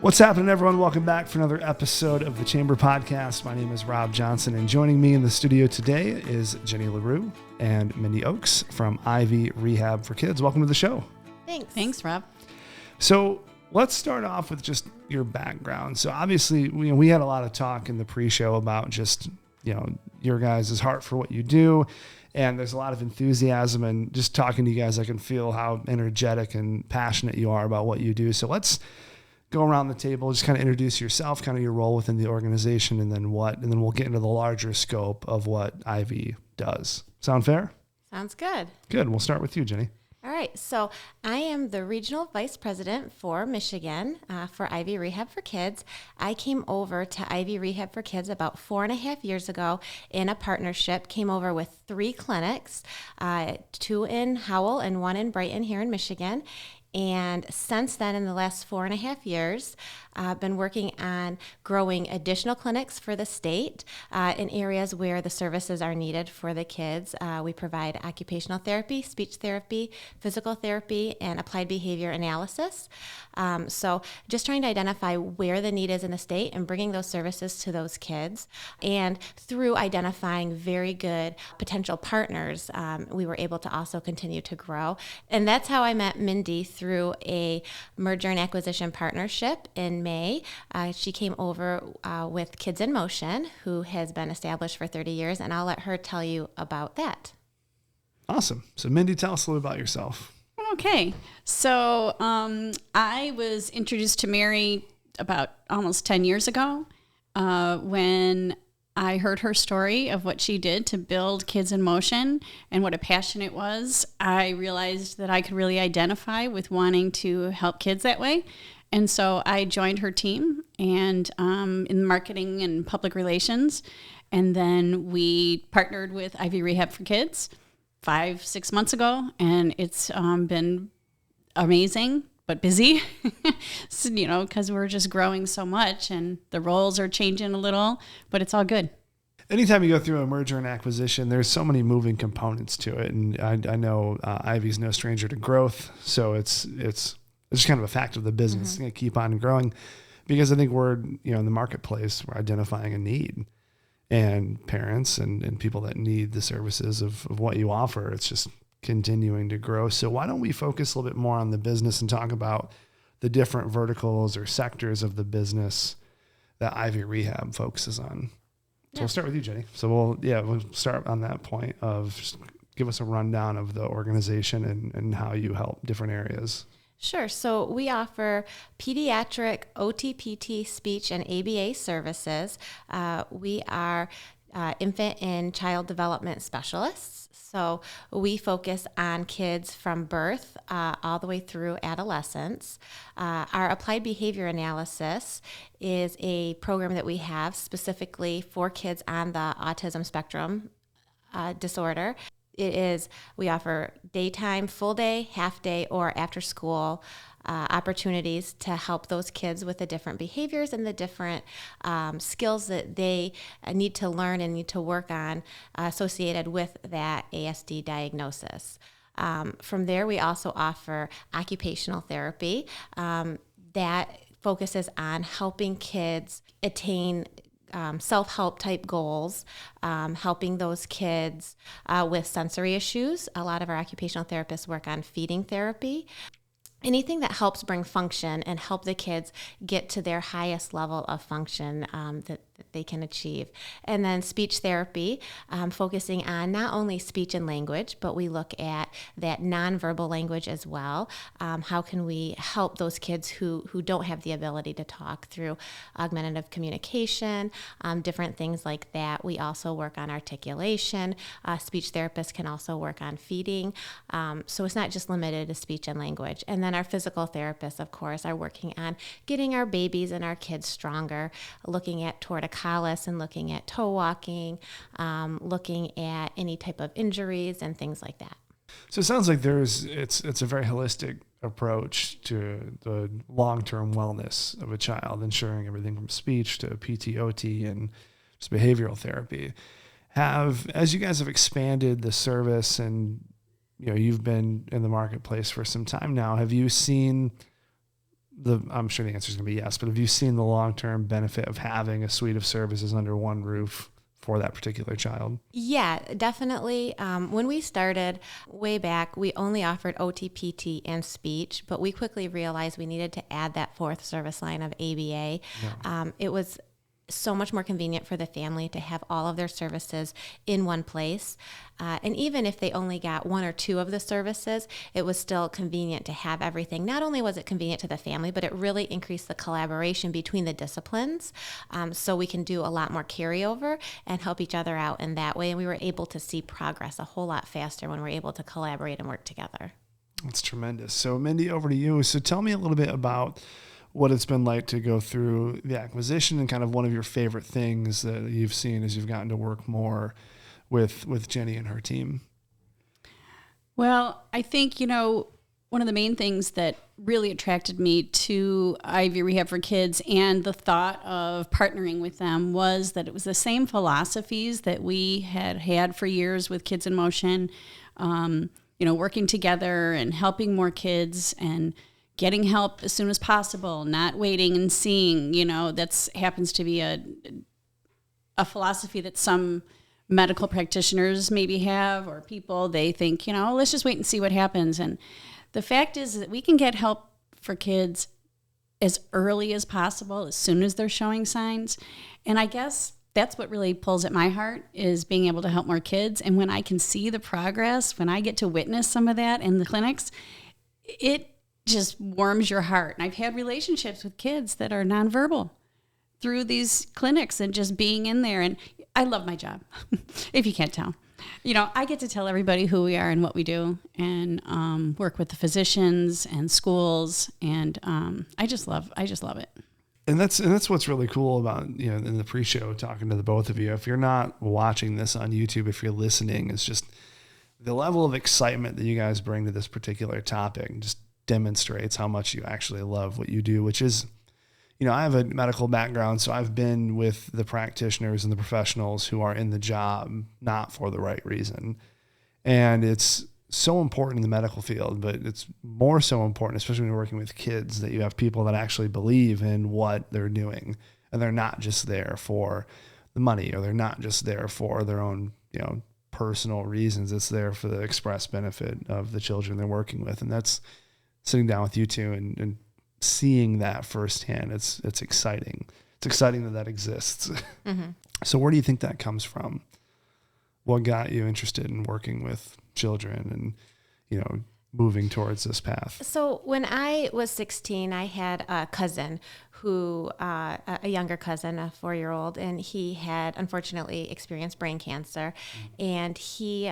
What's happening, everyone? Welcome back for another episode of the Chamber Podcast. My name is Rob Johnson, and joining me in the studio today is Jenny LaRue and Mindy Oakes from Ivy Rehab for Kids. Welcome to the show. Thanks, Rob. So let's start off with just your background. So obviously, we had a lot of talk in the pre-show about just, your guys' heart for what you do. And there's a lot of enthusiasm, and just talking to you guys, I can feel how energetic and passionate you are about what you do. So let's go around the table, just kind of introduce yourself, kind of your role within the organization, and then we'll get into the larger scope of what Ivy does. Sound fair? Sounds good. Good. We'll start with you, Jenny. All right. So I am the Regional Vice-President for Michigan for Ivy Rehab for Kids. I came over to Ivy Rehab for Kids about 4.5 years ago in a partnership. Came over with 3 clinics, 2 in Howell and 1 in Brighton here in Michigan. And since then, in the last 4.5 years, I've been working on growing additional clinics for the state in areas where the services are needed for the kids. We provide occupational therapy, speech therapy, physical therapy, and applied behavior analysis. So just trying to identify where the need is in the state and bringing those services to those kids. And through identifying very good potential partners, we were able to also continue to grow. And that's how I met Mindy, through a merger and acquisition partnership in May. She came over with Kids in Motion, who has been established for 30 years, and I'll let her tell you about that. Awesome. So Mindy, tell us a little about yourself. Okay. So I was introduced to Mary about almost 10 years ago when I heard her story of what she did to build Kids in Motion and what a passion it was. I realized that I could really identify with wanting to help kids that way. And so I joined her team and in marketing and public relations. And then we partnered with Ivy Rehab for Kids 5-6 months ago. And it's been amazing, but busy, because we're just growing so much and the roles are changing a little, but it's all good. Anytime you go through a merger and acquisition, there's so many moving components to it. And I know Ivy's no stranger to growth. So it's just kind of a fact of the business. It's going to keep on growing because I think we're, in the marketplace, we're identifying a need, and parents and people that need the services of what you offer. It's just continuing to grow. So why don't we focus a little bit more on the business and talk about the different verticals or sectors of the business that Ivy Rehab focuses on. So we'll start with you, Jenny. So we'll start on that point of just give us a rundown of the organization and how you help different areas. Sure. So we offer pediatric OTPT speech and ABA services. We are infant and child development specialists. So we focus on kids from birth all the way through adolescence. Our applied behavior analysis is a program that we have specifically for kids on the autism spectrum disorder. We offer daytime, full day, half day, or after school opportunities to help those kids with the different behaviors and the different skills that they need to learn and need to work on associated with that ASD diagnosis. From there, we also offer occupational therapy that focuses on helping kids attain self-help type goals, helping those kids with sensory issues. A lot of our occupational therapists work on feeding therapy. Anything that helps bring function and help the kids get to their highest level of function that they can achieve. And then speech therapy, focusing on not only speech and language, but we look at that nonverbal language as well. How can we help those kids who don't have the ability to talk through augmentative communication, different things like that. We also work on articulation. Speech therapists can also work on feeding. So it's not just limited to speech and language. And then our physical therapists, of course, are working on getting our babies and our kids stronger, looking at torticollis and looking at toe walking, looking at any type of injuries and things like that. So it sounds like it's a very holistic approach to the long-term wellness of a child, ensuring everything from speech to PTOT and just behavioral therapy. As you guys have expanded the service and you've been in the marketplace for some time now, have you seen I'm sure the answer is going to be yes, but have you seen the long-term benefit of having a suite of services under one roof for that particular child? Yeah, definitely. When we started way back, we only offered OT, PT, and speech, but we quickly realized we needed to add that fourth service line of ABA. Yeah. It was so much more convenient for the family to have all of their services in one place. And even if they only got one or two of the services, it was still convenient to have everything. Not only was it convenient to the family, but it really increased the collaboration between the disciplines. So we can do a lot more carryover and help each other out in that way. And we were able to see progress a whole lot faster when we're able to collaborate and work together. That's tremendous. So Mindy, over to you. So tell me a little bit about what it's been like to go through the acquisition and kind of one of your favorite things that you've seen as you've gotten to work more with Jenny and her team. Well, I think, one of the main things that really attracted me to Ivy Rehab for Kids and the thought of partnering with them was that it was the same philosophies that we had for years with Kids in Motion, working together and helping more kids and getting help as soon as possible, not waiting and seeing, that's happens to be a philosophy that some medical practitioners maybe have, or people, they think, let's just wait and see what happens. And the fact is that we can get help for kids as early as possible, as soon as they're showing signs. And I guess that's what really pulls at my heart, is being able to help more kids. And when I can see the progress, when I get to witness some of that in the clinics, it just warms your heart. And I've had relationships with kids that are nonverbal through these clinics and just being in there. And I love my job, if you can't tell. I get to tell everybody who we are and what we do, and work with the physicians and schools. And I just love it. And that's what's really cool about, in the pre-show talking to the both of you. If you're not watching this on YouTube, if you're listening, it's just the level of excitement that you guys bring to this particular topic just demonstrates how much you actually love what you do, which is, I have a medical background, so I've been with the practitioners and the professionals who are in the job not for the right reason. And it's so important in the medical field, but it's more so important, especially when you're working with kids, that you have people that actually believe in what they're doing, and they're not just there for the money, or they're not just there for their own, personal reasons. It's there for the express benefit of the children they're working with. And that's sitting down with you two and seeing that firsthand. It's exciting. It's exciting that exists. Mm-hmm. So where do you think that comes from? What got you interested in working with children and, moving towards this path? So when I was 16, I had a cousin who, a younger cousin, a 4-year-old, and he had unfortunately experienced brain cancer, and he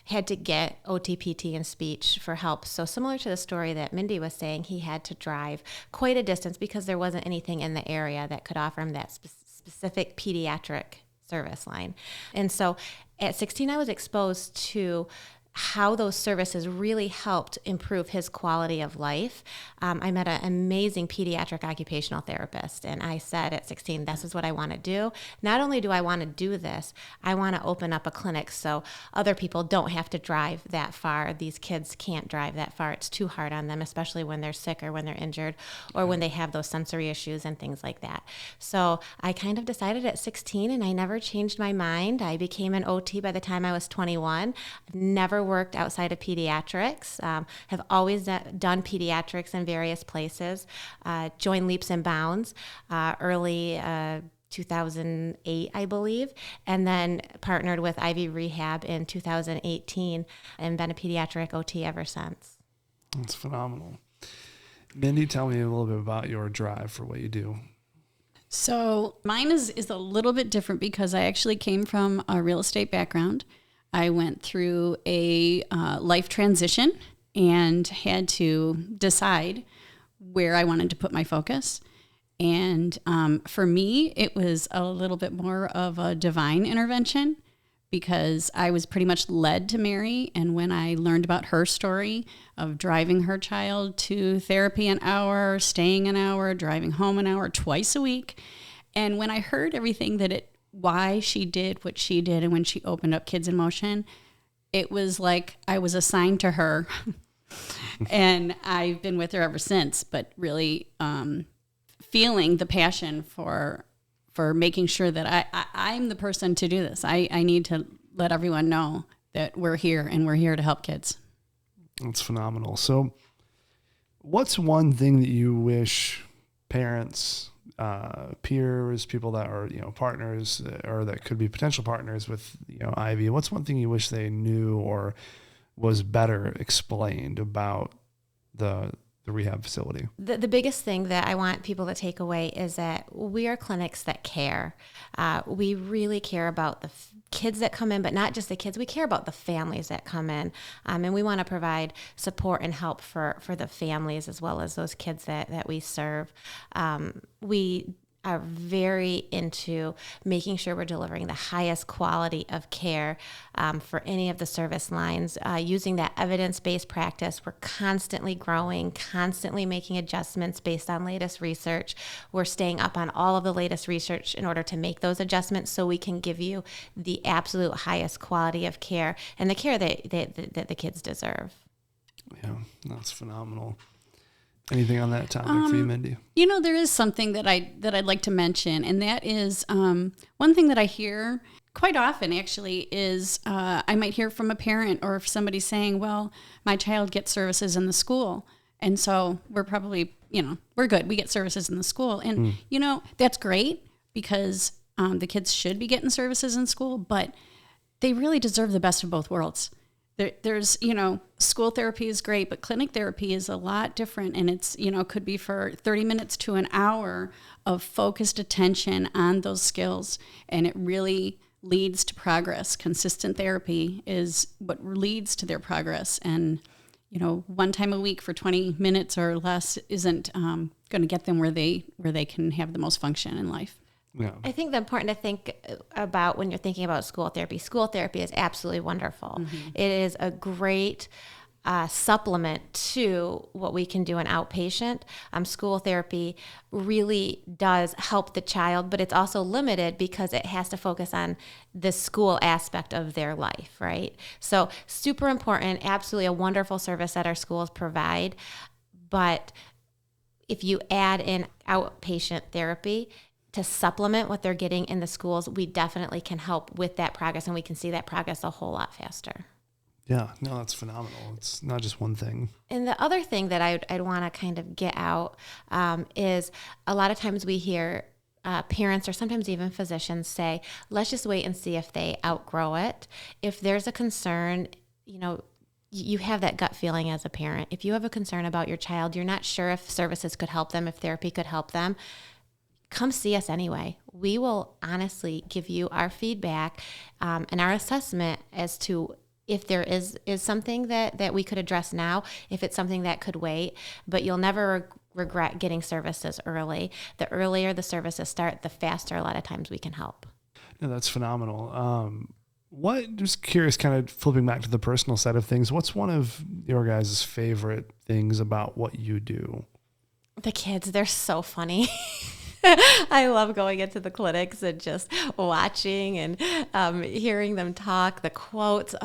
had to get OT, PT, and speech for help. So similar to the story that Mindy was saying, he had to drive quite a distance because there wasn't anything in the area that could offer him that specific pediatric service line. And so at 16, I was exposed to how those services really helped improve his quality of life. I met an amazing pediatric occupational therapist, and I said at 16, this is what I want to do. Not only do I want to do this, I want to open up a clinic so other people don't have to drive that far. These kids can't drive that far. It's too hard on them, especially when they're sick or when they're injured or when they have those sensory issues and things like that. So I kind of decided at 16, and I never changed my mind. I became an OT by the time I was 21. I've never worked outside of pediatrics, have always done pediatrics in various places, joined Leaps and Bounds early 2008, I believe, and then partnered with Ivy Rehab in 2018 and been a pediatric OT ever since. That's phenomenal. Mindy, tell me a little bit about your drive for what you do. So mine is a little bit different because I actually came from a real estate background. I went through a life transition and had to decide where I wanted to put my focus. And for me, it was a little bit more of a divine intervention because I was pretty much led to Mary. And when I learned about her story of driving her child to therapy an hour, staying an hour, driving home an hour twice a week, and when I heard everything why she did what she did, and when she opened up Kids in Motion, it was like I was assigned to her And I've been with her ever since, but really feeling the passion for making sure that I'm the person to do this. I need to let everyone know that we're here and we're here to help kids. That's phenomenal. So what's one thing that you wish parents, peers, people that are, partners or that could be potential partners with, Ivy, what's one thing you wish they knew or was better explained about the rehab facility? The biggest thing that I want people to take away is that we are clinics that care. We really care about the kids that come in, but not just the kids. We care about the families that come in. And we want to provide support and help for the families as well as those kids that we serve. We are very into making sure we're delivering the highest quality of care for any of the service lines. Using that evidence-based practice, we're constantly growing, constantly making adjustments based on latest research. We're staying up on all of the latest research in order to make those adjustments so we can give you the absolute highest quality of care and the care that the kids deserve. Yeah, that's phenomenal. Anything on that topic for you, Mindy? There is something that I'd like to mention, and that is one thing that I hear quite often, actually, is I might hear from a parent or somebody saying, well, my child gets services in the school, and so we're probably, we're good. We get services in the school. And, that's great because the kids should be getting services in school, but they really deserve the best of both worlds. There's, school therapy is great, but clinic therapy is a lot different. And it's, could be for 30 minutes to an hour of focused attention on those skills. And it really leads to progress. Consistent therapy is what leads to their progress. And, one time a week for 20 minutes or less isn't going to get them where they can have the most function in life. Yeah. I think the important to think about when you're thinking about school therapy is absolutely wonderful. Mm-hmm. It is a great supplement to what we can do in outpatient. School therapy really does help the child, but it's also limited because it has to focus on the school aspect of their life, right? So super important, absolutely a wonderful service that our schools provide. But if you add in outpatient therapy, to supplement what they're getting in the schools, we definitely can help with that progress, and we can see that progress a whole lot faster. Yeah, no, that's phenomenal. It's not just one thing. And the other thing that I'd want to kind of get out is a lot of times we hear parents or sometimes even physicians say, let's just wait and see if they outgrow it. If there's a concern, you have that gut feeling as a parent. If you have a concern about your child, you're not sure if services could help them, if therapy could help them, come see us anyway. We will honestly give you our feedback and our assessment as to if there is something that we could address now, if it's something that could wait, but you'll never regret getting services early. The earlier the services start, the faster a lot of times we can help. No, that's phenomenal. Just curious, kind of flipping back to the personal side of things, what's one of your guys' favorite things about what you do? The kids, they're so funny. I love going into the clinics and just watching and hearing them talk. The quotes,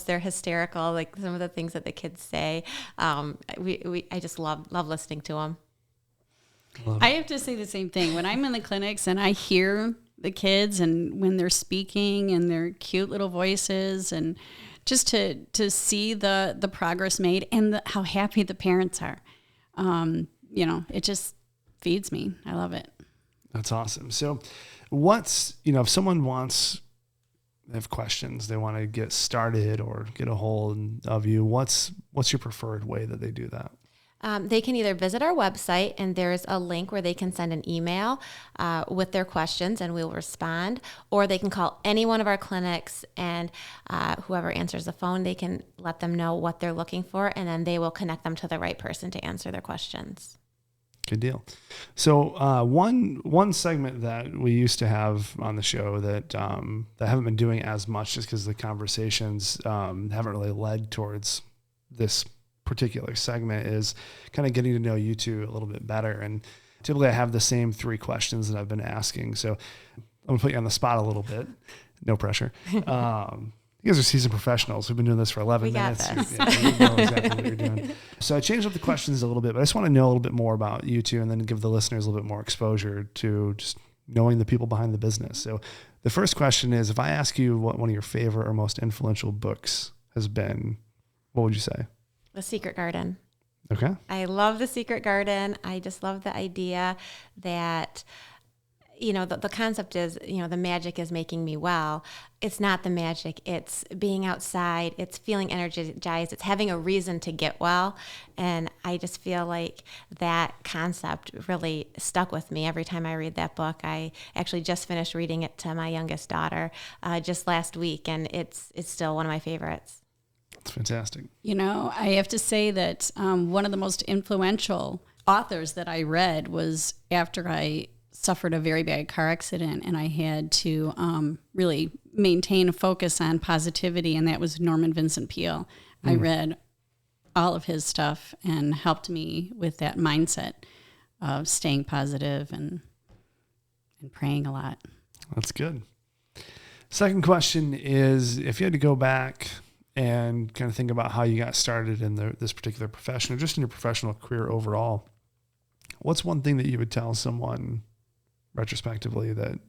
they're hysterical. Like some of the things that the kids say. I just love listening to them. I have to say the same thing. When I'm in the clinics and I hear the kids and when they're speaking and their cute little voices and just to see the progress made and how happy the parents are, it just feeds me. I love it. That's awesome. So if someone they have questions, they want to get started or get a hold of you, what's your preferred way that they do that? They can either visit our website and there's a link where they can send an email with their questions and we'll respond, or they can call any one of our clinics and whoever answers the phone, they can let them know what they're looking for and then they will connect them to the right person to answer their questions. Good deal. So one segment that we used to have on the show that haven't been doing as much just because the conversations haven't really led towards this particular segment is kind of getting to know you two a little bit better. And typically I have the same 3 questions that I've been asking. So I'm going to put you on the spot a little bit. No pressure. You guys are seasoned professionals who've been doing this for 11 minutes. You know exactly what you're doing. So I changed up the questions a little bit, but I just want to know a little bit more about you two and then give the listeners a little bit more exposure to just knowing the people behind the business. So the first question is, if I ask you what one of your favorite or most influential books has been, what would you say? The Secret Garden. Okay. I love The Secret Garden. I just love the idea that, the concept is, the magic is making me well. It's not the magic. It's being outside. It's feeling energized. It's having a reason to get well. And I just feel like that concept really stuck with me every time I read that book. I actually just finished reading it to my youngest daughter just last week, and it's still one of my favorites. It's fantastic. I have to say that one of the most influential authors that I read was after I suffered a very bad car accident, and I had to really maintain a focus on positivity, and that was Norman Vincent Peale. I read all of his stuff and helped me with that mindset of staying positive and praying a lot. That's good. Second question is, if you had to go back and kind of think about how you got started in this particular profession or just in your professional career overall, what's one thing that you would tell someone retrospectively that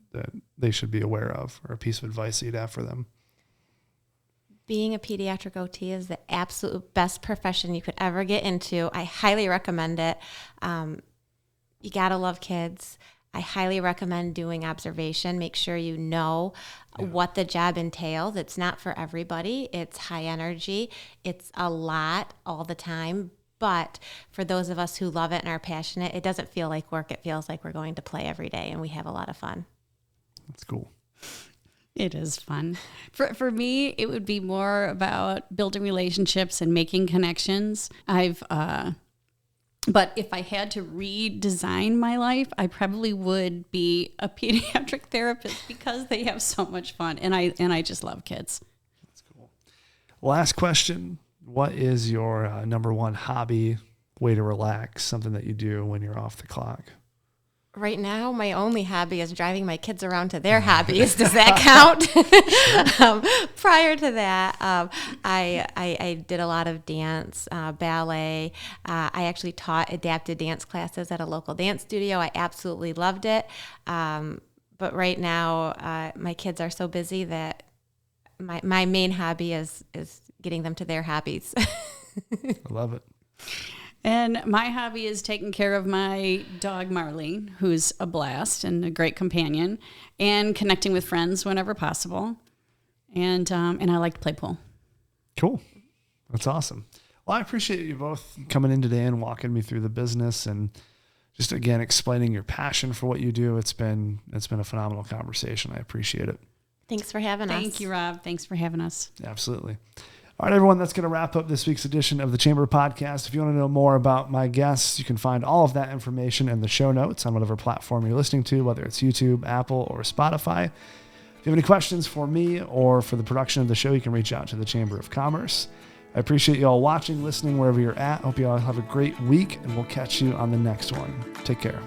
they should be aware of, or a piece of advice that you'd have for them? Being a pediatric OT is the absolute best profession you could ever get into. I highly recommend it. You gotta love kids. I highly recommend doing observation. Make sure you know what the job entails. It's not for everybody. It's high energy. It's a lot all the time. But for those of us who love it and are passionate, it doesn't feel like work. It feels like we're going to play every day, and we have a lot of fun. That's cool. It is fun. For me, it would be more about building relationships and making connections. But if I had to redesign my life, I probably would be a pediatric therapist because they have so much fun, and I just love kids. That's cool. Last question. What is your number one hobby, way to relax, something that you do when you're off the clock? Right now, my only hobby is driving my kids around to their hobbies. Does that count? Prior to that, I did a lot of dance, ballet. I actually taught adapted dance classes at a local dance studio. I absolutely loved it. But right now, my kids are so busy that my main hobby is getting them to their hobbies. I love it. And my hobby is taking care of my dog, Marley, who's a blast and a great companion, and connecting with friends whenever possible. And I like to play pool. Cool. That's awesome. Well, I appreciate you both coming in today and walking me through the business and just, again, explaining your passion for what you do. It's been a phenomenal conversation. I appreciate it. Thanks for having us. Thank you, Rob. Thanks for having us. Absolutely. All right, everyone, that's going to wrap up this week's edition of the Chamber Podcast. If you want to know more about my guests, you can find all of that information in the show notes on whatever platform you're listening to, whether it's YouTube, Apple, or Spotify. If you have any questions for me or for the production of the show, you can reach out to the Chamber of Commerce. I appreciate you all watching, listening, wherever you're at. Hope you all have a great week, and we'll catch you on the next one. Take care.